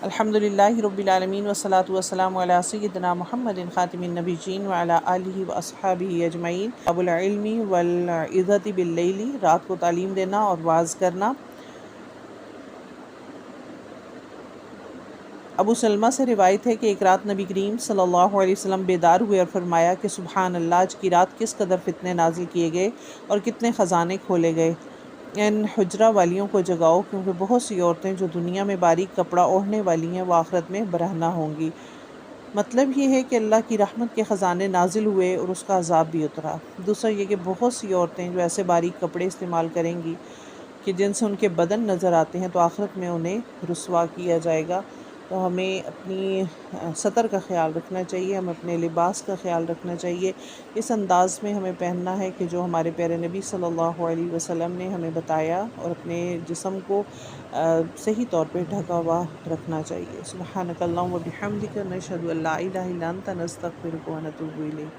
الحمدللہ رب العالمین والصلاة والسلام علی سیدنا محمد خاتم النبیین وعلی آلہ واصحابہ اجمعین۔ ابو العلم والعظۃ باللیل، رات کو تعلیم دینا اور واعظ کرنا۔ ابو سلمہ سے روایت ہے کہ ایک رات نبی کریم صلی اللہ علیہ وسلم بیدار ہوئے اور فرمایا کہ سبحان اللہ، آج کی رات کس قدر فتنے نازل کیے گئے اور کتنے خزانے کھولے گئے۔ ان حجرہ والیوں کو جگاؤ، کیونکہ بہت سی عورتیں جو دنیا میں باریک کپڑا اوڑھنے والی ہیں وہ آخرت میں برہنہ ہوں گی۔ مطلب یہ ہے کہ اللہ کی رحمت کے خزانے نازل ہوئے اور اس کا عذاب بھی اترا۔ دوسرا یہ کہ بہت سی عورتیں جو ایسے باریک کپڑے استعمال کریں گی کہ جن سے ان کے بدن نظر آتے ہیں، تو آخرت میں انہیں رسوا کیا جائے گا۔ تو ہمیں اپنی سطر کا خیال رکھنا چاہیے، ہمیں اپنے لباس کا خیال رکھنا چاہیے، اس انداز میں ہمیں پہننا ہے کہ جو ہمارے پیارے نبی صلی اللہ علیہ وسلم نے ہمیں بتایا، اور اپنے جسم کو صحیح طور پہ ڈھکا ہوا رکھنا چاہیے۔ سبحانک اللہم و بحمدک، نشہد ان لا الہ الا انت، نستغفرک و نتوب الیک۔